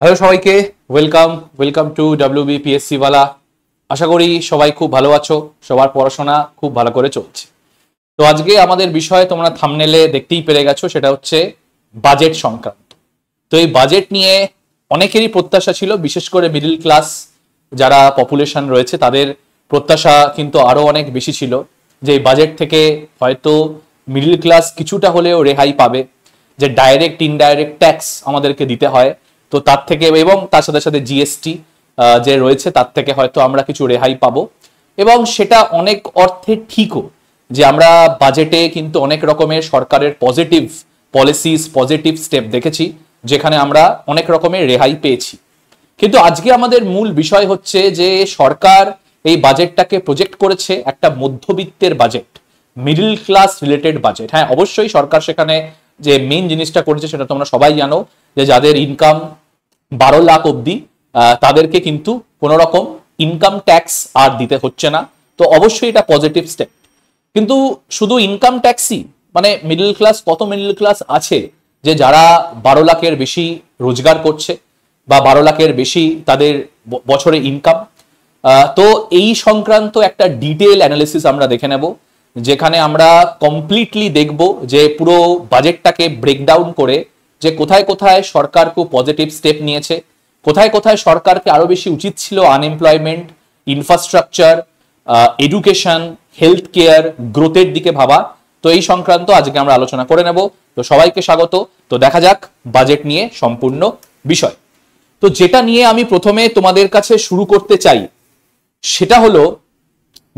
Hello সবাইকে, welcome welcome to WBPSC ওয়ালা। আশা করি সবাই খুব ভালো আছো, সবার পড়াশোনা খুব ভালো করে চলছে। তো আজকে আমাদের বিষয় তোমরা থাম্বনেলে দেখতেই পেরে গেছো, সেটা হচ্ছে বাজেট সংক্রান্ত। তো এই বাজেট নিয়ে অনেকেরই প্রত্যাশা ছিল, বিশেষ করে মিডল ক্লাস যারা পপুলেশন রয়েছে তাদের প্রত্যাশা কিন্তু আরো অনেক বেশি ছিল যে এই বাজেট থেকে হয়তো মিডল ক্লাস কিছুটা হলেও রেহাই পাবে। যে ডাইরেক্ট ইনডাইরেক্ট ট্যাক্স আমাদেরকে দিতে হয়, তো তার থেকে এবং তার সাথে সাথে জিএসটি যে রয়েছে তার থেকে হয়তো আমরা কিছু রেহাই পাবো। এবং সেটা অনেক অর্থে ঠিকও যে আমরা বাজেটে কিন্তু অনেক রকমের সরকারের পজিটিভ পলিসিস, পজিটিভ স্টেপ দেখেছি, যেখানে আমরা অনেক রকমের রেহাই পেয়েছি। কিন্তু আজকে আমাদের মূল বিষয় হচ্ছে যে সরকার এই বাজেটটাকে প্রজেক্ট করেছে একটা মধ্যবিত্তের budget, middle class related budget. হ্যাঁ, অবশ্যই সরকার সেখানে যে মেইন জিনিসটা করেছে সেটা তোমরা সবাই জানো, যে যাদের ইনকাম 12 লাখ অব্দি তাদেরকে কিন্তু কোনো রকম ইনকাম ট্যাক্স আর দিতে হচ্ছে না। তো অবশ্যই এটা পজিটিভ স্টেপ। কিন্তু শুধু ইনকাম ট্যাক্সই মানে মিডল ক্লাস, কত মিডল ক্লাস আছে যে যারা 12 লাখের বেশি রোজগার করছে বা 12 লাখের বেশি তাদের বছরে ইনকাম। তো এই সংক্রান্ত একটা ডিটেল অ্যানালিসিস আমরা দেখে নেব, যেখানে আমরা কমপ্লিটলি দেখব যে পুরো বাজেটটাকে ব্রেকডাউন করে যে কোথায় কোথায় সরকার খুব পজিটিভ স্টেপ নিয়েছে, কোথায় কোথায় সরকারকে আরো বেশি উচিত ছিল unemployment, infrastructure, education, health care, গ্রোথের দিকে ভাবা। তো এই সংক্রান্ত আজকে আমরা আলোচনা করে নেব। তো সবাইকে স্বাগত। তো দেখা যাক বাজেট নিয়ে সম্পূর্ণ বিষয়। তো যেটা নিয়ে আমি প্রথমে তোমাদের কাছে শুরু করতে চাই সেটা হলো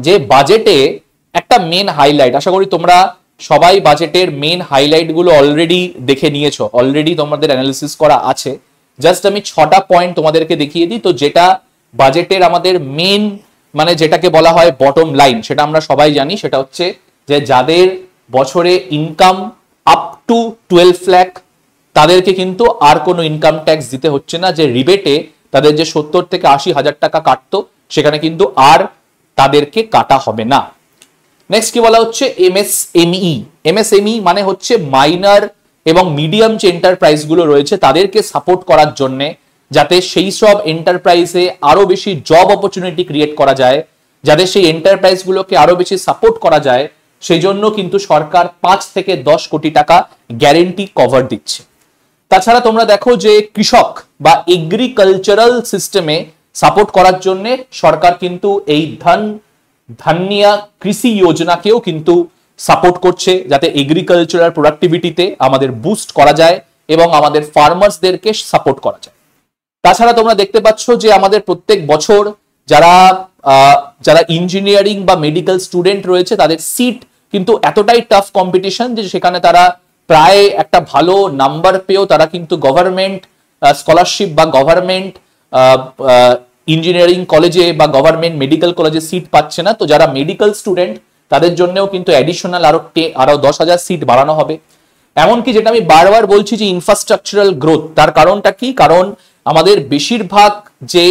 যে বাজেটে একটা মেন হাইলাইট, আশা করি তোমরা সবাই বাজেটের মেন হাইলাইট গুলো অলরেডি দেখে নিয়েছো, অলরেডি তোমাদের অ্যানালিসিস করা আছে। জাস্ট আমি 6টা পয়েন্ট তোমাদেরকে দেখিয়ে দিই। তো যেটা বাজেটের আমাদের মেন মানে যেটাকে বলা হয় বটম লাইন, সেটা আমরা সবাই জানি, সেটা হচ্ছে যে যাদের বছরে ইনকাম আপ টু 12 লাখ তাদেরকে কিন্তু আর কোনো ইনকাম ট্যাক্স দিতে হচ্ছে না। যে রিবেটে তাদের যে 70 থেকে 80 হাজার টাকা কাটতো সেখানে কিন্তু আর তাদেরকে কাটা হবে না। নেক্সট কি বলা হচ্ছে, এমএসএমই। এমএসএমই মানে হচ্ছে মাইনার এবং মিডিয়াম যে এন্টারপ্রাইজ গুলো রয়েছে তাদেরকে সাপোর্ট করার জন্য, যাতে সেই সব এন্টারপ্রাইজে আরো বেশি জব অপরচুনিটি ক্রিয়েট করা যায়, যাদের সেই এন্টারপ্রাইজ গুলোকে আরো বেশি সাপোর্ট করা যায়, সেই জন্য কিন্তু সরকার 5 থেকে 10 কোটি টাকা গ্যারেন্টি কভার দিচ্ছে। তাছাড়া তোমরা দেখো যে কৃষক বা এগ্রিকালচারাল সিস্টেমে সাপোর্ট করার জন্য সরকার কিন্তু এই ধান্যা কৃষি যোজনাকেও কিন্তু সাপোর্ট করছে, যাতে এগ্রিকালচারাল প্রোডাক্টিভিটিতে আমাদের বুস্ট করা যায় এবং আমাদের ফার্মার্সদেরকে সাপোর্ট করা যায়। তাছাড়া তোমরা দেখতে পাচ্ছ যে আমাদের প্রত্যেক বছর যারা যারা ইঞ্জিনিয়ারিং বা মেডিকেল স্টুডেন্ট রয়েছে তাদের সিট কিন্তু এতটাই টাফ কম্পিটিশন যে সেখানে তারা প্রায় একটা ভালো নাম্বার পেয়েও তারা কিন্তু গভর্নমেন্ট স্কলারশিপ বা গভর্নমেন্ট ইঞ্জিনিয়ারিং কলেজে বা গভর্নমেন্ট মেডিকেল কলেজে সিট পাচ্ছে না। তো যারা মেডিকেল স্টুডেন্ট তাদের জন্যও কিন্তু অ্যাডিশনাল আরো 10,000 সিট বাড়ানো হবে। এমনকি যেটা আমি বারবার বলছি যে ইনফ্রাস্ট্রাকচারাল গ্রোথ, তার কারণটা কি? কারণ আমাদের বেশিরভাগ যে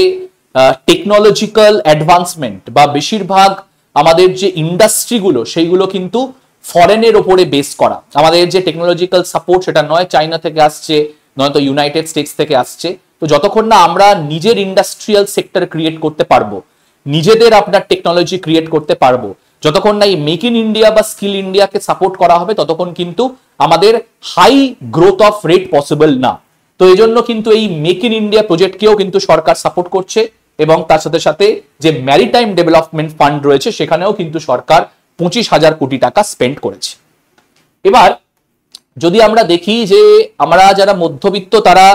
টেকনোলজিক্যাল অ্যাডভান্সমেন্ট বা বেশিরভাগ আমাদের যে ইন্ডাস্ট্রিগুলো সেইগুলো কিন্তু ফরেনের ওপরে বেস করা। আমাদের যে টেকনোলজিক্যাল সাপোর্ট সেটা নয় চাইনা থেকে আসছে, নয়তো ইউনাইটেড স্টেটস থেকে আসছে। তো যতক্ষণ না আমরা নিজের ইন্ডাস্ট্রিয়াল সেক্টর ক্রিয়েট করতে পারবো, নিজেদের আপনার টেকনোলজি ক্রিয়েট করতে পারবো, যতক্ষণ না এই মেক ইন ইন্ডিয়া বা স্কিল ইন্ডিয়াকে সাপোর্ট করা হবে ততক্ষণ কিন্তু আমাদের high growth of rate possible না। তো এই জন্য কিন্তু এই মেক ইন ইন্ডিয়া প্রজেক্টকেও কিন্তু সরকার সাপোর্ট করছে এবং তার সাথে সাথে যে ম্যারিটাইম ডেভেলপমেন্ট ফান্ড রয়েছে সেখানেও কিন্তু সরকার 25,000 কোটি টাকা স্পেন্ড করেছে। এবার যদি আমরা দেখি যে আমরা যারা মধ্যবিত্ত তারা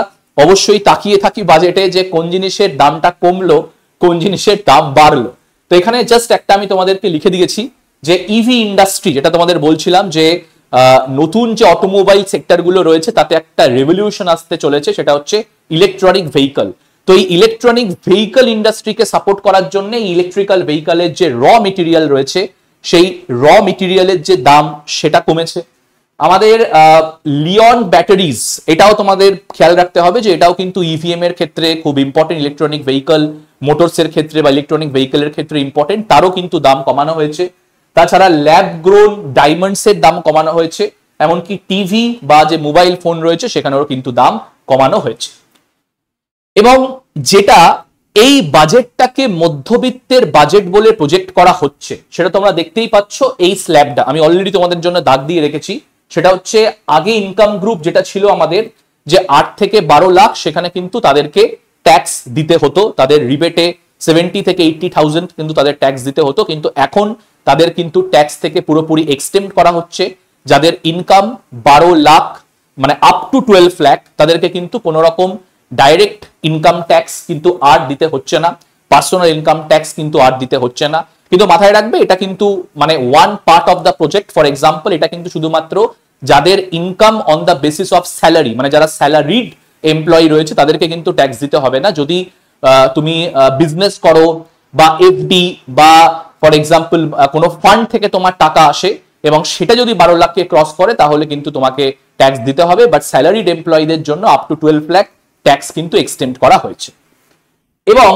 অবশ্যই তাকিয়ে থাকি বাজেটে যে কোন জিনিসের দামটা কমলো, কোন জিনিসের দাম বাড়লো। তো এখানে জাস্ট একটা আমি তোমাদেরকে লিখে দিয়েছি যে ইভি ইন্ডাস্ট্রি, যেটা তোমাদের বলছিলাম যে নতুন যে অটোমোবাইল সেক্টরগুলো রয়েছে তাতে একটা রেভলিউশন আসতে চলেছে, সেটা হচ্ছে ইলেকট্রনিক ভেহিকল। তো এই ইলেকট্রনিক ভেহিকল ইন্ডাস্ট্রিকে সাপোর্ট করার জন্য ইলেকট্রিক্যাল ভেহিকলের যে র মেটেরিয়াল রয়েছে সেই র মেটেরিয়ালের যে দাম সেটা কমেছে। আমাদের লিওন ব্যাটারিজ, এটাও তোমাদের খেয়াল রাখতে হবে যে এটাও কিন্তু ইভিএম এর ক্ষেত্রে খুব ইম্পর্টেন্ট, ইলেকট্রনিক ভেহিকল মোটরস এর ক্ষেত্রে বা ইলেকট্রনিক ভেহিকলের ক্ষেত্রে ইম্পর্টেন্ট, তারও কিন্তু দাম কমানো হয়েছে। তাছাড়া ল্যাব গ্রোন ডায়মন্ডস এর দাম কমানো হয়েছে, এমনকি টিভি বা যে মোবাইল ফোন রয়েছে সেখানেও কিন্তু দাম কমানো হয়েছে। এবং যেটা এই বাজেটটাকে মধ্যবিত্তের বাজেট বলে প্রজেক্ট করা হচ্ছে, সেটা তোমরা দেখতেই পাচ্ছ। এই স্ল্যাবটা আমি অলরেডি তোমাদের জন্য দাগ দিয়ে রেখেছি। সেটা হচ্ছে আগে ইনকাম গ্রুপ যেটা ছিল আমাদের, যে 8 থেকে 12 লাখ, সেখানে কিন্তু তাদেরকে ট্যাক্স দিতে হতো, তাদের রিবেটে 70 থেকে 80,000 কিন্তু তাদের ট্যাক্স দিতে হতো। কিন্তু এখন তাদের কিন্তু ট্যাক্স থেকে পুরোপুরি এক্সটেন্ড করা হচ্ছে। যাদের ইনকাম 12 লাখ মানে আপ টু 12 লাখ, তাদেরকে কিন্তু কোনো রকম ডাইরেক্ট ইনকাম ট্যাক্স কিন্তু আর দিতে হচ্ছে না, পার্সোনাল ইনকাম ট্যাক্স কিন্তু আর দিতে হচ্ছে না। কিন্তু মাথায় রাখবে, এটা কিন্তু মানে one part of the project. For example, এটা কিন্তু শুধুমাত্র যাদের income on the basis of salary, মানে যারা স্যালারিড এমপ্লয়ি রয়েছে, তাদেরকে কিন্তু ট্যাক্স দিতে হবে না। যদি তুমি বিজনেস করো বা এফডি বা ফর এক্সাম্পল কোনো ফান্ড থেকে তোমার টাকা আসে এবং সেটা যদি 12 লাখকে ক্রস করে, তাহলে কিন্তু তোমাকে ট্যাক্স দিতে হবে। বাট স্যালারিড এমপ্লয়ীদের জন্য আপ টু 12 লাখ ট্যাক্স কিন্তু এক্সটেন্ড করা হয়েছে। এবং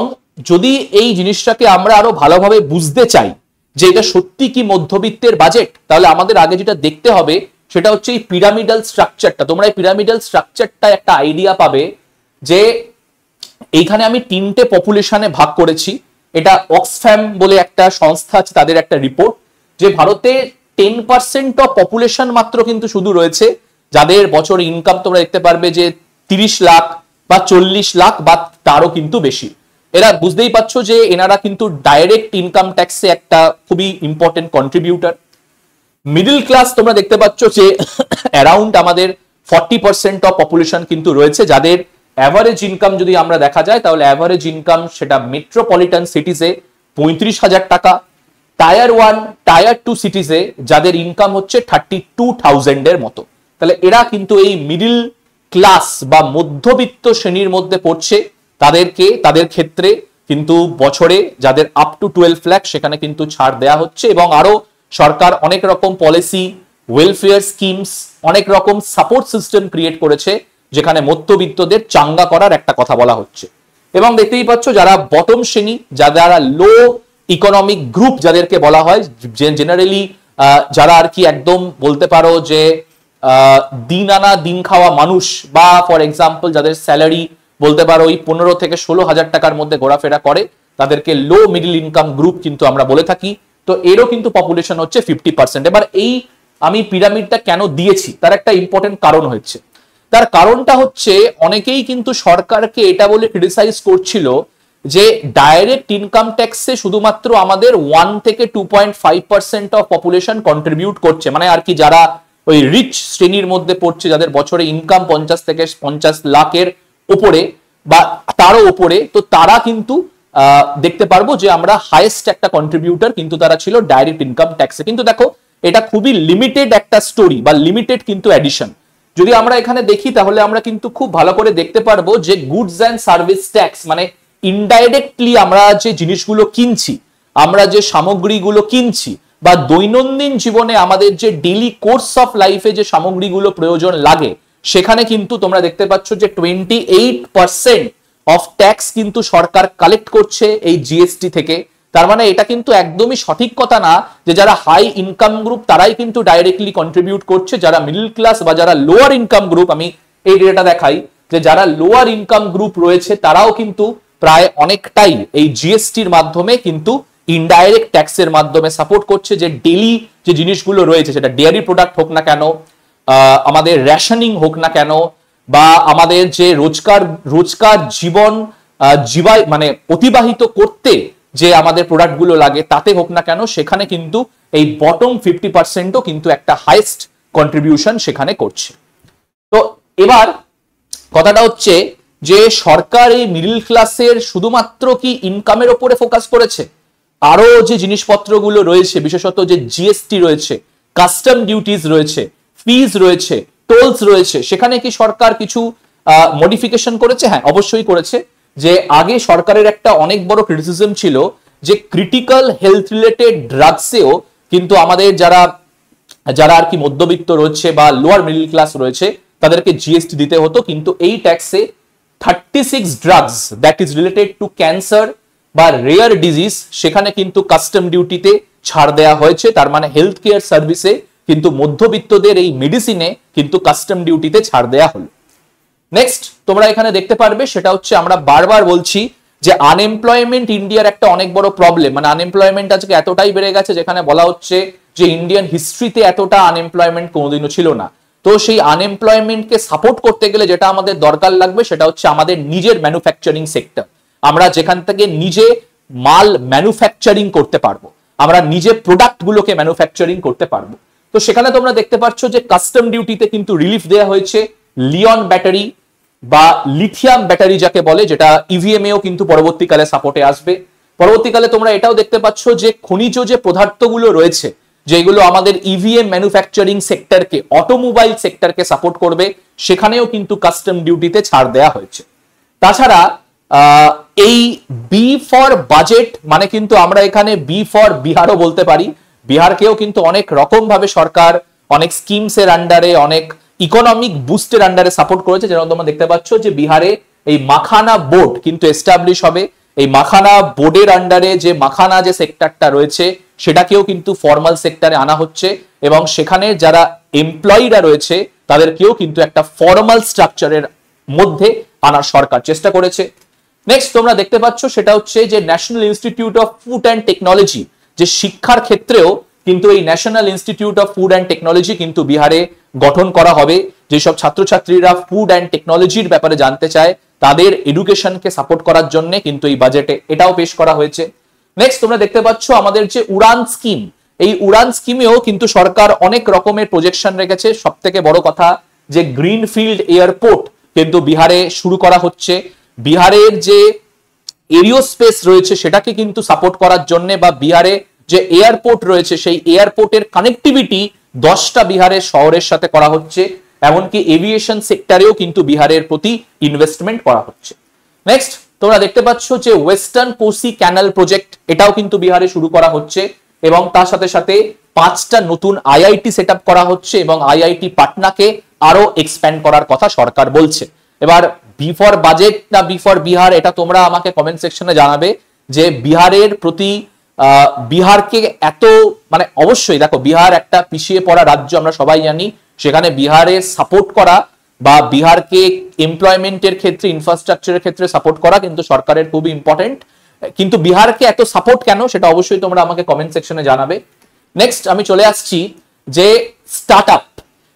যদি এই জিনিসটাকে আমরা আরো ভালোভাবে বুঝতে চাই যে এটা সত্যি কি মধ্যবিত্তের বাজেট, তাহলে আমাদের আগে যেটা দেখতে হবে সেটা হচ্ছে এই পিরামিডাল স্ট্রাকচারটা। তোমরা এই পিরামিডাল স্ট্রাকচারটা একটা আইডিয়া পাবে যে এইখানে আমি 3টে পপুলেশনে ভাগ করেছি। এটা অক্সফ্যাম বলে একটা সংস্থা আছে, তাদের একটা রিপোর্ট, যে ভারতে 10% অফ পপুলেশন মাত্র কিন্তু শুধু রয়েছে যাদের বছর ইনকাম তোমরা দেখতে পারবে যে 30 লাখ বা 40 লাখ বা তারও কিন্তু বেশি। এরা বুঝতেই পারছো যে এনারা কিন্তু ডাইরেক্ট ইনকাম ট্যাক্সে একটা খুবই ইম্পর্টেন্ট কন্ট্রিবিউটার। মিডল ক্লাস তোমরা দেখতে পাচ্ছ যে অ্যারাউন্ড আমাদের 40% অফ পপুলেশন কিন্তু রয়েছে, যাদের অ্যাভারেজ ইনকাম যদি আমরা দেখা যায়, তাহলে অ্যাভারেজ ইনকাম সেটা মেট্রোপলিটন সিটিজে 35,000 টাকা, টায়ার 1 টায়ার 2 সিটিজে যাদের ইনকাম হচ্ছে 32,000 এর মতো। তাহলে এরা কিন্তু এই মিডল ক্লাস বা মধ্যবিত্ত শ্রেণীর মধ্যে পড়ছে। তাদের ক্ষেত্রে কিন্তু বছরে যাদের আপ টু 12 লাখ, সেখানে কিন্তু ছাড় দেয়া হচ্ছে। এবং আরো সরকার অনেক রকম পলিসি, ওয়েলফেয়ার স্কিমস, অনেক রকম সাপোর্ট সিস্টেম ক্রিয়েট করেছে, যেখানে মধ্যবিত্তদের চাঙ্গা করার একটা কথা বলা হচ্ছে। এবং দেখতেই পাচ্ছ যারা বটম শ্রেণী, যারা লো ইকোনমিক গ্রুপ যাদেরকে বলা হয়, জেনারেলি যারা আর কি একদম বলতে পারো যে দিন আনা দিন খাওয়া মানুষ, বা ফর এক্সাম্পল যাদের স্যালারি বলতে পারো ওই 15 থেকে 16,000 টাকার মধ্যে ঘোরাফেরা করে, তাদেরকে লো মিডল ইনকাম গ্রুপ কিন্তু আমরা বলে থাকি। তো এরও কিন্তু পপুলেশন হচ্ছে 50%। এবার এই আমি পিরামিডটা কেন দিয়েছি তার একটা ইম্পর্টেন্ট কারণ হচ্ছে, তার কারণটা হচ্ছে অনেকেই কিন্তু সরকারকে এটা বলে ক্রিটিসাইজ করছিল যে ডাইরেক্ট ইনকাম ট্যাক্সে শুধুমাত্র আমাদের 1 থেকে 2.5% অফ পপুলেশন কন্ট্রিবিউট করছে, মানে আর কি যারা ওই রিচ শ্রেণীর মধ্যে পড়ছে, যাদের বছরে ইনকাম 50 থেকে 50 লাখের উপরে বা তারও উপরে, তো তারা কিন্তু দেখতে পারবো যে আমরা হাইয়েস্ট একটা কন্ট্রিবিউটর কিন্তু তারা ছিল ডাইরেক্ট ইনকাম ট্যাক্সে। কিন্তু দেখো এটা খুবই লিমিটেড একটা স্টোরি বা লিমিটেড কিন্তু অ্যাডিশন। যদি আমরা এখানে দেখি তাহলে আমরা কিন্তু খুব ভালো করে দেখতে পারবো যে গুডস অ্যান্ড সার্ভিস ট্যাক্স, মানে ইনডাইরেক্টলি আমরা যে জিনিসগুলো কিনছি, আমরা যে সামগ্রীগুলো কিনছি, বা দৈনন্দিন জীবনে আমাদের যে ডেইলি কোর্স অফ লাইফে যে সামগ্রীগুলো প্রয়োজন লাগে, সেখানে কিন্তু তোমরা দেখতে পাচ্ছ যে 28% অফ ট্যাক্স কিন্তু সরকার কালেক্ট করছে এই জিএসটি থেকে। তার মানে এটা কিন্তু একদমই সঠিক কথা না যে যারা হাই ইনকাম গ্রুপ তারাই কিন্তু ডাইরেক্টলি কন্ট্রিবিউট করছে, যারা মিডল ক্লাস বা যারা লোয়ার ইনকাম গ্রুপ, আমি এই ডেটা দেখাই যে যারা লোয়ার ইনকাম গ্রুপ রয়েছে তারাও কিন্তু প্রায় অনেকটাই এই জিএসটির মাধ্যমে কিন্তু ইনডাইরেক্ট ট্যাক্সের মাধ্যমে সাপোর্ট করছে। যে ডেইলি যে জিনিসগুলো রয়েছে, সেটা ডেয়ারি প্রোডাক্ট হোক না কেন, আমাদের রেশনিং হোক না কেন, বা আমাদের যে রোজকার জীবন মানে অতিবাহিত করতে যে আমাদের প্রোডাক্টগুলো লাগে তাতে হোক না কেন, সেখানে কিন্তু এই বটম 50%ও কিন্তু একটা হাইয়েস্ট কন্ট্রিবিউশন সেখানে করছে। তো এবার কথাটা হচ্ছে যে সরকার এই মিডল ক্লাসের শুধুমাত্র কি ইনকামের উপরে ফোকাস করেছে, আরো যে জিনিসপত্রগুলো রয়েছে, বিশেষত যে জিএসটি রয়েছে, কাস্টম ডিউটিস রয়েছে, ফিজ রয়েছে, টোলস রয়েছে, সেখানে কি সরকার কিছু মডিফিকেশন করেছে? হ্যাঁ, অবশ্যই করেছে। যে আগে সরকারের একটা অনেক বড় ক্রিটিসিজম ছিল যে ক্রিটিক্যাল হেলথ রিলেটেড ড্রাগসেও কিন্তু আমাদের যারা আর কি মধ্যবিত্ত রয়েছে বা লোয়ার মিডল ক্লাস রয়েছে তাদেরকে জিএসটি দিতে হতো। কিন্তু এই ট্যাক্সে 36 drugs that is related to cancer বা রেয়ার ডিজিজ, সেখানে কিন্তু কাস্টম ডিউটিতে ছাড় দেওয়া হয়েছে। তার মানে হেলথ কেয়ার সার্ভিসে কিন্তু মধ্যবিত্তদের এই মেডিসিনে কিন্তু কাস্টম ডিউটিতে ছাড় দেওয়া হলো। নেক্সট তোমরা এখানে দেখতে পারবে সেটা হচ্ছে আমরা বারবার বলছি যে আনএমপ্লয়মেন্ট ইন্ডিয়ার একটা অনেক বড় প্রবলেম, মানে আনএমপ্লয়মেন্ট আজকে এতটাই বেড়ে গেছে যেখানে বলা হচ্ছে যে ইন্ডিয়ান হিস্ট্রিতে এতটা আনএমপ্লয়মেন্ট কোনোদিনও ছিল না। তো সেই আনএমপ্লয়মেন্টকে সাপোর্ট করতে গেলে যেটা আমাদের দরকার লাগবে সেটা হচ্ছে আমাদের নিজের ম্যানুফ্যাকচারিং সেক্টর, আমরা যেখান থেকে নিজে মাল ম্যানুফ্যাকচারিং করতে পারবো, আমরা নিজে প্রোডাক্ট গুলোকে ম্যানুফ্যাকচারিং করতে পারবো। তো সেখানে তোমরা দেখতে পাচ্ছ যে কাস্টম ডিউটিতে কিন্তু রিলিফ দেওয়া হয়েছে, লিয়ন ব্যাটারি বা লিথিয়াম ব্যাটারি যাকে বলে, যেটা ইভিএম এও কিন্তু পরবর্তীকালে সাপোর্টে আসবে। পরবর্তীকালে তোমরা এটাও দেখতে পাচ্ছ যে খনিজ যে পদার্থগুলো রয়েছে যেগুলো আমাদের ইভিএম ম্যানুফ্যাকচারিং সেক্টরকে, অটোমোবাইল সেক্টরকে সাপোর্ট করবে, সেখানেও কিন্তু কাস্টম ডিউটিতে ছাড় দেওয়া হয়েছে। তাছাড়া এই বি ফর বাজেট মানে কিন্তু আমরা এখানে বি ফর বিহারও বলতে পারি, বিহারকেও কিন্তু অনেক রকম ভাবে সরকার অনেক স্কিমস এর আন্ডারে, অনেক ইকোনমিক বুস্টের আন্ডারে সাপোর্ট করেছে। যেরকম তোমরা দেখতে পাচ্ছ যে বিহারে এই মাখানা বোর্ড কিন্তু এস্টাবলিশ হবে, এই মাখানা বোর্ডের আন্ডারে যে মাখানা যে সেক্টরটা রয়েছে সেটাকেও কিন্তু ফর্মাল সেক্টরে আনা হচ্ছে এবং সেখানে যারা এমপ্লয়িরা রয়েছে তাদেরকেও কিন্তু একটা ফর্মাল স্ট্রাকচারের মধ্যে আনার সরকার চেষ্টা করেছে। নেক্সট তোমরা দেখতে পাচ্ছ সেটা হচ্ছে যে national institute of food and technology, যে শিক্ষার ক্ষেত্রেও কিন্তু এই national institute of food and technology কিন্তু বিহারে গঠন করা হবে। যেসব ছাত্রছাত্রীরা ফুড অ্যান্ড টেকনোলজির ব্যাপারে জানতে চায় তাদের এডুকেশনকে সাপোর্ট করার জন্য কিন্তু এই বাজেটে এটাও পেশ করা হয়েছে। নেক্সট তোমরা দেখতে পাচ্ছ আমাদের যে উড়ান স্কিম, এই উড়ান স্কিমেও কিন্তু সরকার অনেক রকমের প্রজেকশন রেখেছে। সব থেকে বড় কথা যে গ্রিনফিল্ড এয়ারপোর্ট কিন্তু বিহারে শুরু করা হচ্ছে, বিহারের যে এরিওস্পেস রয়েছে সেটাকে কিন্তু সাপোর্ট করার জন্য, বা বিহারে যে এয়ারপোর্ট রয়েছে সেই এয়ারপোর্টের কানেক্টিভিটি 10টা বিহারের শহরের সাথে করা হচ্ছে, এমনকি এভিয়েশন সেক্টরেও কিন্তু বিহারের প্রতি ইনভেস্টমেন্ট করা হচ্ছে। নেক্সট তোমরা দেখতে পাচ্ছ যে ওয়েস্টার্ন কোসি ক্যানাল প্রজেক্ট, এটাও কিন্তু বিহারে শুরু করা হচ্ছে এবং তার সাথে সাথে 5টা নতুন আইআইটি সেট আপ করা হচ্ছে এবং আইআইটি পাটনাকে আরো এক্সপ্যান্ড করার কথা সরকার বলছে। এবার বি ফর বাজেট না বি ফর বিহার, এটা তোমরা আমাকে কমেন্ট সেকশনে জানাবে যে বিহারের প্রতি বিহারকে এত, মানে অবশ্যই দেখো বিহার একটা পিছিয়ে পড়া রাজ্য আমরা সবাই জানি, সেখানে বিহারে সাপোর্ট করা বা বিহারকে এমপ্লয়মেন্টের ক্ষেত্রে, ইনফ্রাস্ট্রাকচারের ক্ষেত্রে সাপোর্ট করা কিন্তু সরকারের খুবই ইম্পর্টেন্ট। কিন্তু বিহারকে এত সাপোর্ট কেন সেটা অবশ্যই তোমরা আমাকে কমেন্ট সেকশনে জানাবে। নেক্সট আমি চলে আসছি যে স্টার্টআপ,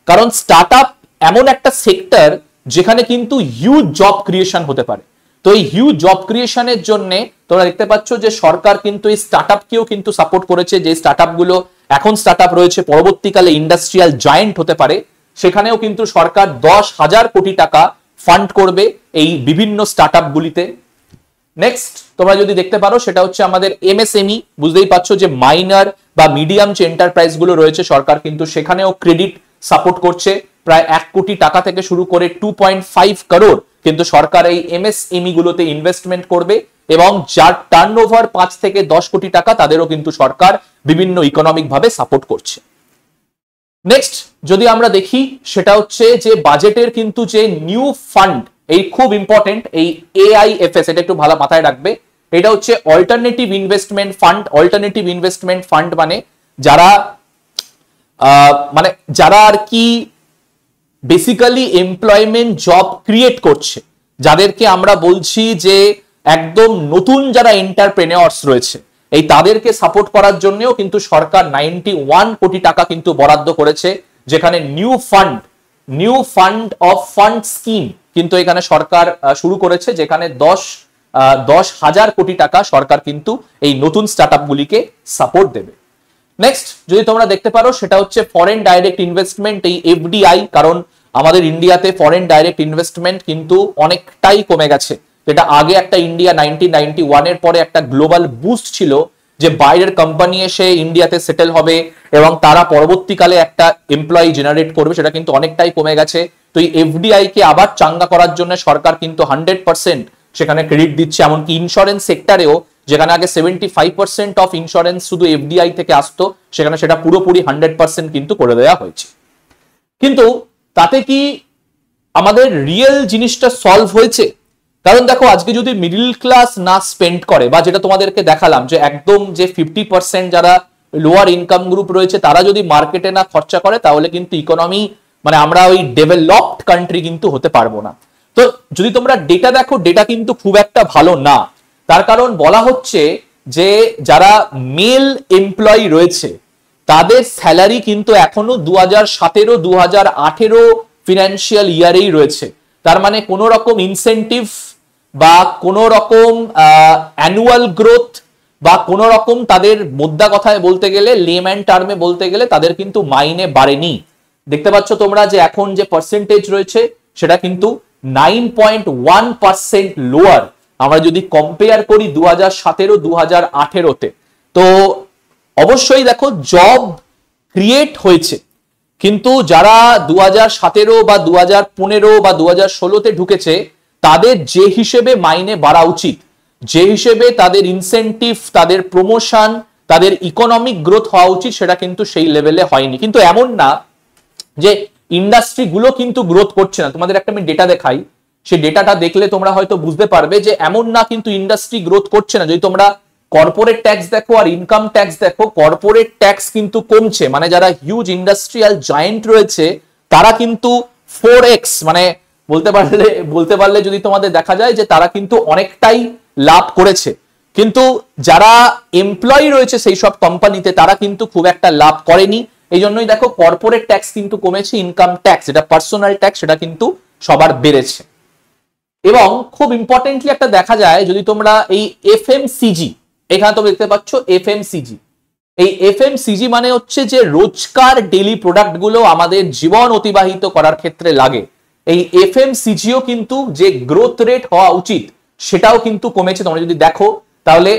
কারণ স্টার্টআপ এমন একটা সেক্টর যেখানে কিন্তু হিউজ জব ক্রিয়েশন হতে পারে। তো এই হিউজ জব ক্রিয়েশনের জন্য তোমরা দেখতে পাচ্ছ যে সরকার কিন্তু এই স্টার্টআপকেও কিন্তু সাপোর্ট করেছে, যে স্টার্টআপ গুলো এখন স্টার্টআপ রয়েছে পরবর্তীকালে ইন্ডাস্ট্রিয়াল জায়ান্ট হতে পারে, সেখানেও কিন্তু সরকার 10,000 কোটি টাকা ফান্ড করবে এই বিভিন্ন স্টার্টআপ গুলিতে। নেক্সট তোমরা যদি দেখতে পারো সেটা হচ্ছে আমাদের এমএসএমই, বুঝতেই পারছো যে মাইনার বা মিডিয়াম যে এন্টারপ্রাইজ গুলো রয়েছে সরকার কিন্তু সেখানেও ক্রেডিট সাপোর্ট করছে, প্রায় 1 কোটি টাকা থেকে শুরু করে 2.5 করোড় কিন্তু সরকার এই এমএসএমই গুলোতে ইনভেস্টমেন্ট করবে এবং যার টার্নওভার 5 থেকে 10 কোটি টাকা তাদেরও কিন্তু সরকার বিভিন্ন ইকোনমিক ভাবে সাপোর্ট করছে। নেক্সট যদি আমরা দেখি সেটা হচ্ছে যে বাজেটের কিন্তু যে নিউ ফান্ড, এই খুব ইম্পর্টেন্ট, এই AIFS, এটা একটু ভালো মাথায় রাখবে, এটা হচ্ছে alternative investment fund. Alternative investment fund মানে যারা আর কি বেসিক্যালি এমপ্লয়মেন্ট জব ক্রিয়েট করছে, যাদেরকে আমরা বলছি যে একদম নতুন যারা এন্টারপ্রেনিয়র্স রয়েছে, এই তাদেরকে সাপোর্ট করার জন্যও কিন্তু সরকার 91 কোটি টাকা কিন্তু বরাদ্দ করেছে, যেখানে new fund of fund scheme কিন্তু এখানে সরকার শুরু করেছে, যেখানে 10,000 কোটি টাকা সরকার কিন্তু এই নতুন স্টার্টআপ গুলিকে সাপোর্ট দেবে। নেক্সট যদি তোমরা দেখতে পারো সেটা হচ্ছে ফরেন ডাইরেক্ট ইনভেস্টমেন্ট, এই এফডিআই, কারণ আমাদের ইন্ডিয়াতে ফরেন ডাইরেক্ট ইনভেস্টমেন্ট কিন্তু অনেকটাই কমে গেছে, যেটা আগে একটা ইন্ডিয়া 1991 এর পরে একটা গ্লোবাল বুস্ট ছিল যে বাইরের কোম্পানি এসে ইন্ডিয়াতে সেটেল হবে এবং তারা পরবর্তীকালে একটা এমপ্লয়ি জেনারেট করবে, সেটা কিন্তু অনেকটাই কমে গেছে। তো এই এফডিআই কে আবার চাঙ্গা করার জন্য সরকার কিন্তু 100% সেখানে ক্রেডিট দিচ্ছে, এমনকি ইন্স্যুরেন্স সেক্টরেও যেখানে আগে 75% অফ ইন্স্যুরেন্স শুধু এফডিআই থেকে আসতো, সেখানে সেটা পুরোপুরি 100% কিন্তু করে দেওয়া হয়েছে। কিন্তু তাতে কি আমাদের রিয়েল জিনিসটা সলভ হয়েছে? কারণ দেখো আজকে যদি মিডল ক্লাস না স্পেন্ড করে, বা যেটা তোমাদেরকে দেখালাম যে একদম যে 50% যারা লোয়ার ইনকাম গ্রুপ রয়েছে তারা যদি মার্কেটে না খরচা করে, তাহলে কিন্তু ইকোনমি, মানে আমরা ওই ডেভেলপড কান্ট্রি কিন্তু হতে পারবো না। তো যদি তোমরা ডেটা দেখো, ডেটা কিন্তু খুব একটা ভালো না। তার কারণ বলা হচ্ছে যে যারা মেল এমপ্লয়ি রয়েছে তাদের স্যালারি কিন্তু এখনো 2017-2018 ফিনান্সিয়াল ইয়ারেই রয়েছে। তার মানে কোনো রকম ইনসেন্টিভ বা কোনো রকম অ্যানুয়াল গ্রোথ বা কোনো রকম তাদের মোদ্দা কথায় বলতে গেলে, লেম্যান টার্মে বলতে গেলে তাদের কিন্তু মাইনে বাড়েনি। দেখতে পাচ্ছ তোমরা যে এখন যে পার্সেন্টেজ রয়েছে সেটা কিন্তু 9.1% লোয়ার আমরা যদি কম্পেয়ার করি 2017-2018-তে। তো অবশ্যই দেখো জব ক্রিয়েট হয়েছে, কিন্তু যারা 2017 বা 2015 বা 2016-তে ঢুকেছে তাদের যে হিসেবে মাইনে বাড়া উচিত, যে হিসেবে তাদের ইনসেন্টিভ, তাদের প্রমোশন, তাদের ইকোনমিক গ্রোথ হওয়া উচিত, সেটা কিন্তু সেই লেভেলে হয়নি। কিন্তু এমন না যে ইন্ডাস্ট্রি গুলো কিন্তু গ্রোথ করছে না। তোমাদের একটা আমি ডেটা দেখাই, সেই ডেটাটা দেখলে তোমরা হয়তো বুঝতে পারবে যে এমন না কিন্তু ইন্ডাস্ট্রি গ্রোথ করছে না। যদি তোমরা কর্পোরেট ট্যাক্স দেখো আর ইনকাম ট্যাক্স দেখো, কর্পোরেট ট্যাক্স কিন্তু কমছে, মানে যারা হিউজ ইন্ডাস্ট্রিয়াল জায়েন্ট রয়েছে তারা কিন্তু 4x, মানে বলতে পারলে যদি তোমাদের দেখা যায় যে তারা কিন্তু অনেকটাই লাভ করেছে। কিন্তু যারা এমপ্লয়ি রয়েছে সেই সব কোম্পানিতে তারা কিন্তু খুব একটা লাভ করেনি। এই জন্যই দেখো কর্পোরেট ট্যাক্স কিন্তু কমেছে, ইনকাম ট্যাক্স যেটা পার্সোনাল ট্যাক্স সেটা কিন্তু সবার বেড়েছে। এবং খুব ইম্পর্টেন্টলি একটা দেখা যায় যদি তোমরা এই এফএমসিজি, এখানে তোমরা দেখতে পাচ্ছ এফএমসিজি, এই এফএমসিজি মানে হচ্ছে যে রোজকার ডেইলি প্রোডাক্ট গুলো আমাদের জীবন অতিবাহিত করার ক্ষেত্রে লাগে। এই এফএমসিজিও কিন্তু যে গ্রোথ রেট হওয়া উচিত সেটাও কিন্তু কমেছে। তোমরা যদি দেখো তাহলে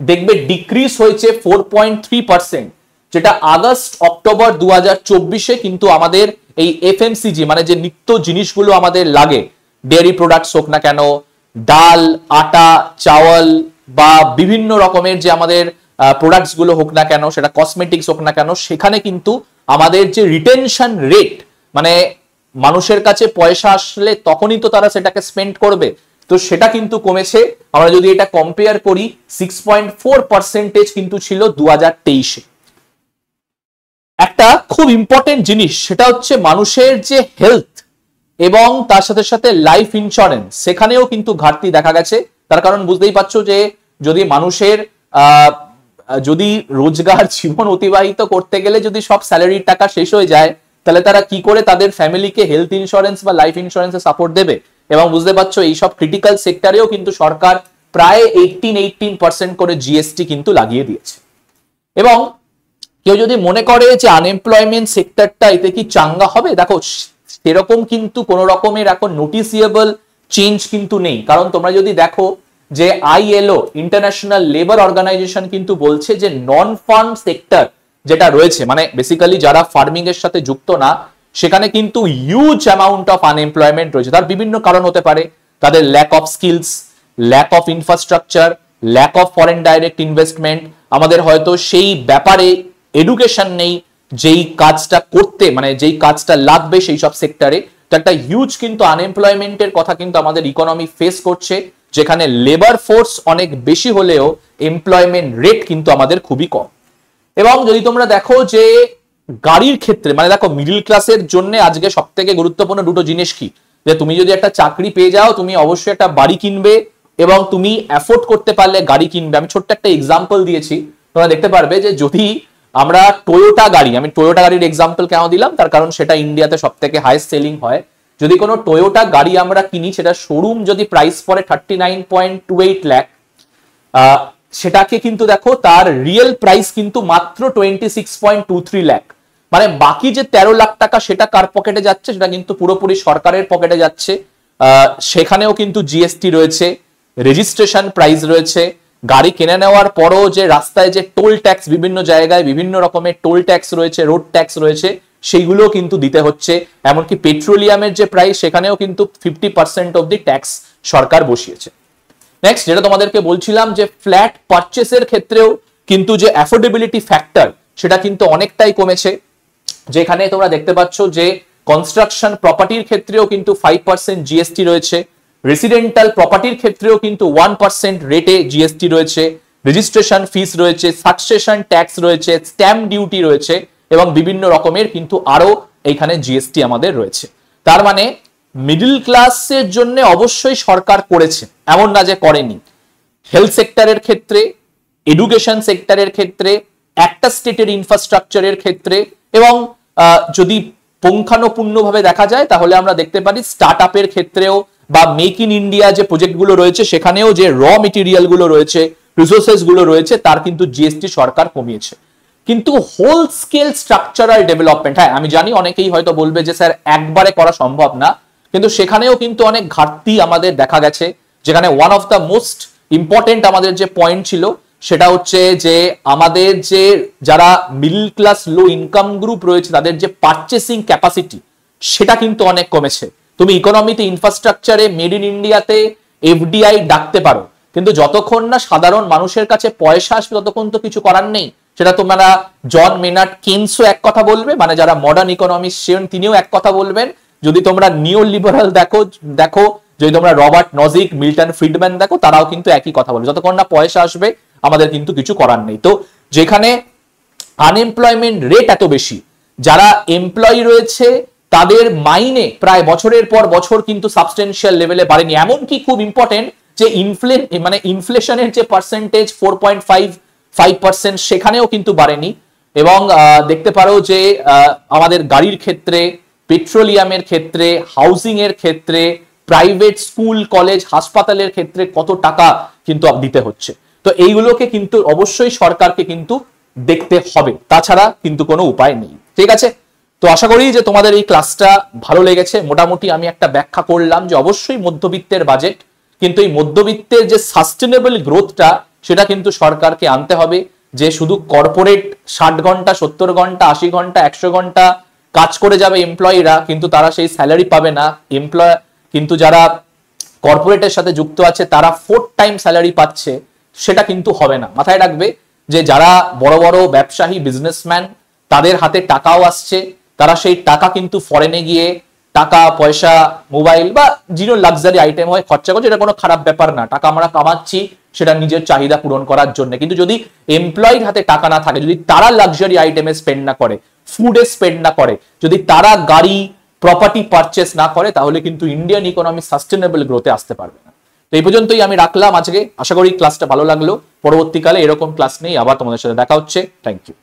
দেখবে ডিক্রিজ হয়েছে 4.3%, যেটা আগস্ট অক্টোবর 2024-এ কিন্তু আমাদের এই এফএমসিজি মানে যে নিত্য জিনিসগুলো আমাদের লাগে, ডেয়ারি প্রোডাক্টস হোক না কেন, ডাল, আটা, চাওয়াল বা বিভিন্ন রকমের যে আমাদের প্রোডাক্টস গুলো হোক না কেন, সেটা কসমেটিক্স হোক না কেন, সেখানে কিন্তু আমাদের যে রিটেনশন রেট, মানে মানুষের কাছে পয়সা আসলে তখনই তো তারা সেটাকে স্পেন্ড করবে, তো সেটা কিন্তু কমেছে। আমরা যদি এটা কম্পেয়ার করি 6.4% কিন্তু ছিল 2023-এ। একটা খুব ইম্পর্টেন্ট জিনিস সেটা হচ্ছে মানুষের যে হেলথ এবং তার সাথে সাথে লাইফ ইন্স্যুরেন্স, সেখানেও কিন্তু ঘাটতি দেখা গেছে। তার কারণ বুঝতেই পারছো যে যদি মানুষের যদি রোজগার জীবন অতিবাহিত করতে গেলে যদি সব স্যালারির টাকা শেষ হয়ে যায়, তাহলে তারা কি করে তাদের ফ্যামিলিকে হেলথ ইন্স্যুরেন্স বা লাইফ ইন্স্যুরেন্সে সাপোর্ট দেবে? এবং বুঝতে পারছো এই সব ক্রিটিক্যাল সেক্টরেও কিন্তু সরকার প্রায় 18% করে জিএসটি কিন্তু লাগিয়ে দিয়েছে। এবং কেউ যদি মনে করে যে আনএমপ্লয়মেন্ট সেক্টরটা এতে কি চাঙ্গা হবে, দেখো সেরকম কিন্তু কোন রকমের এখন নোটিসিয়েবল চেঞ্জ কিন্তু নেই। কারণ তোমরা যদি দেখো যে আইএলও, ইন্টারন্যাশনাল লেবার অর্গানাইজেশন কিন্তু বলছে যে নন ফার্ম সেক্টর যেটা রয়েছে, মানে বেসিক্যালি যারা ফার্মিং এর সাথে যুক্ত না, সেখানে কিন্তু হিউজ অ্যামাউন্ট অফ আনএমপ্লয়মেন্ট রয়েছে। তার বিভিন্ন কারণ হতে পারে, তাদের lack of skills, lack of infrastructure, lack of foreign direct investment, আমাদের হয়তো সেই ব্যাপারে এডুকেশন নেই যেই কাজটা করতে, মানে যেই কাজটা লাগবে সেই সব সেক্টরে। তো একটা হিউজ কিন্তু আনএমপ্লয়মেন্টের কথা কিন্তু আমাদের ইকোনমি ফেস করছে, যেখানে লেবার ফোর্স অনেক বেশি হলেও এমপ্লয়মেন্ট রেট কিন্তু আমাদের খুবই কম। এবং যদি তোমরা দেখো যে গাড়ির ক্ষেত্রে, মানে দেখো মিডল ক্লাসের জন্য আজকে সব থেকে গুরুত্বপূর্ণ দুটো জিনিস কি, যে তুমি যদি একটা চাকরি পেয়ে যাও তুমি অবশ্যই একটা বাড়ি কিনবে এবং তুমি অ্যাফোর্ড করতে পারলে গাড়ি কিনবে। আমি ছোট্ট একটা এক্সাম্পল দিয়েছি, তোমরা দেখতে পারবে যে যদি আমরা টয়োটা গাড়ি, আমি টয়োটা গাড়ির এক্সাম্পল কেন দিলাম, তার কারণ সেটা ইন্ডিয়াতে সব থেকে হাইয়েস্ট সেলিং হয়। যদি কোনো টয়োটা গাড়ি আমরা কিনি, সেটা শোরুম যদি প্রাইস পড়ে 39.28 লাখ, সেটাকে কিন্তু দেখো তার রিয়েল প্রাইস কিন্তু মাত্র 26.23 লাখ। মানে বাকি যে 13 লাখ টাকা সেটা কার পকেটে যাচ্ছে, সেটা কিন্তু পুরোপুরি সরকারের পকেটে যাচ্ছে। সেখানেও কিন্তু জিএসটি রয়েছে, রেজিস্ট্রেশন প্রাইস রয়েছে, গাড়ি কিনে নেওয়ার পরও যে রাস্তায় যে টোল ট্যাক্স, বিভিন্ন জায়গায় বিভিন্ন রকমের টোল ট্যাক্স রয়েছে, রোড ট্যাক্স রয়েছে, সেইগুলো কিন্তু দিতে হচ্ছে। এমনকি পেট্রোলিয়ামের যে প্রাইস, সেখানেও কিন্তু 50% অব দি ট্যাক্স সরকার বসিয়েছে। নেক্সট যেটা তোমাদেরকে বলছিলাম যে ফ্ল্যাট পারচেসের ক্ষেত্রেও কিন্তু যে অ্যাফোর্ডেবিলিটি ফ্যাক্টর সেটা কিন্তু অনেকটাই কমেছে। যেখানে তোমরা দেখতে পাচ্ছ যে কনস্ট্রাকশন প্রপার্টির ক্ষেত্রেও কিন্তু 5% জিএসটি রয়েছে, রেসিডেন্টাল প্রপার্টির ক্ষেত্রেও কিন্তু 1% রেটে জিএসটি রয়েছে, রেজিস্ট্রেশন ফিস রয়েছে, সাকসেশন ট্যাক্স রয়েছে, স্ট্যাম্প ডিউটি রয়েছে এবং বিভিন্ন রকমের কিন্তু আরো এখানে জিএসটি আমাদের রয়েছে। তার মানে মিডল ক্লাসের জন্য অবশ্যই সরকার করেছে, এমন না যে করেনি। হেলথ সেক্টরের ক্ষেত্রে, এডুকেশন সেক্টরের ক্ষেত্রে, একটা স্টেটের ইনফ্রাস্ট্রাকচারের ক্ষেত্রে, এবং যদি পুঙ্খানুপুঙ্খভাবে দেখা যায় তাহলে আমরা দেখতে পারি স্টার্ট আপের ক্ষেত্রেও বা মেক ইন ইন্ডিয়া যে প্রজেক্টগুলো রয়েছে সেখানেও যে র মেটেরিয়াল গুলো রয়েছে, রিসোর্সেস গুলো রয়েছে, তার কিন্তু জিএসটি সরকার কমিয়েছে। কিন্তু হোল স্কেল স্ট্রাকচারাল ডেভেলপমেন্ট, হ্যাঁ আমি জানি অনেকেই হয়তো বলবে যে স্যার একবারে করা সম্ভব না, কিন্তু সেখানেও কিন্তু অনেক ঘাটতি আমাদের দেখা গেছে। যেখানে one of the most important আমাদের যে পয়েন্ট ছিল সেটা হচ্ছে যে আমাদের যে যারা middle class low income group রয়েছে তাদের যে পারচেসিং ক্যাপাসিটি সেটা কিন্তু অনেক কমেছে। তুমি ইকোনমিতে, ইনফ্রাস্ট্রাকচারে, মেড ইন ইন্ডিয়াতে এফডিআই ডাকতে পারো, কিন্তু যতক্ষণ না সাধারণ মানুষের কাছে পয়সা আসবে ততক্ষণ তো কিছু করার নেই। সেটা তোমরা জন মেনার্ড কেনসও এক কথা বলবে, মানে যারা মডার্ন ইকোনমিস্ট তিনিও এক কথা বলবেন। যদি তোমরা নিও লিবারাল দেখো, যদি তোমরা রবার্ট নজিক, মিল্টন ফ্রিডম্যান দেখো, তারাও কিন্তু একই কথা বলবে, যতক্ষণ না পয়সা আসবে আমাদের কিন্তু কিছু করার নেই। তো যেখানে আনএমপ্লয়মেন্ট রেট এত বেশি, যারা এমপ্লয়ি রয়েছে তাদের মাইনে প্রায় বছরের পর বছর কিন্তু সাবস্টেনশিয়াল লেভেলে বাড়েনি। এমনকি খুব ইম্পর্টেন্ট যে ইনফ্লেশনের যে পার্সেন্টেজ 4.55% সেখানেও কিন্তু বাড়েনি। এবং দেখতে পারো যে আমাদের গাড়ির ক্ষেত্রে, পেট্রোলিয়ামের ক্ষেত্রে, হাউজিং এর ক্ষেত্রে, প্রাইভেট স্কুল, কলেজ, হাসপাতালের ক্ষেত্রে কত টাকা কিন্তু দিতে হচ্ছে। তো এইগুলোকে কিন্তু অবশ্যই সরকারকে কিন্তু দেখতে হবে, তাছাড়া কিন্তু কোনো উপায় নেই। ঠিক আছে, তো আশা করি যে তোমাদের এই ক্লাসটা ভালো লেগেছে। মোটামুটি আমি একটা ব্যাখ্যা করলাম যে অবশ্যই মধ্যবিত্তের বাজেট, কিন্তু এই মধ্যবিত্তের যে সাস্টেনেবল গ্রোথটা সেটা কিন্তু সরকারকে আনতে হবে। যে শুধু কর্পোরেট 60 ঘন্টা, 70 ঘন্টা, 80 ঘন্টা, 100 ঘন্টা কাজ করে যাবে এমপ্লয়িরা, কিন্তু তারা সেই স্যালারি পাবে না। কিন্তু যারা কর্পোরেটের সাথে যুক্ত আছে তারা 4 টাইম স্যালারি পাচ্ছে, সেটা কিন্তু হবে না। মাথায় রাখবে যে যারা বড় বড় ব্যবসায়ী, বিজনেসম্যান, তাদের হাতে টাকাও আসছে, তারা সেই টাকা কিন্তু ফরেনে গিয়ে টাকা পয়সা, মোবাইল বা যিনি লাক্সারি আইটেম হয় খরচা করছে, এটা কোনো খারাপ ব্যাপার না। টাকা আমরা কামাচ্ছি সেটা নিজের চাহিদা পূরণ করার জন্য। কিন্তু যদি এমপ্লয়ির হাতে টাকা না থাকে, যদি তারা লাক্সারি আইটেমে স্পেন্ড না করে, ফুডে স্পেন্ড না করে, যদি তারা গাড়ি, প্রপার্টি পারচেস না করে, তাহলে কিন্তু ইন্ডিয়ান ইকোনমি সাস্টেনেবল গ্রোথে আসতে পারবে না। তো এই পর্যন্তই আমি রাখলাম আজকে। আশা করি ক্লাসটা ভালো লাগলো। পরবর্তীকালে এরকম ক্লাস নিয়ে আবার তোমাদের সাথে দেখা হচ্ছে। Thank you.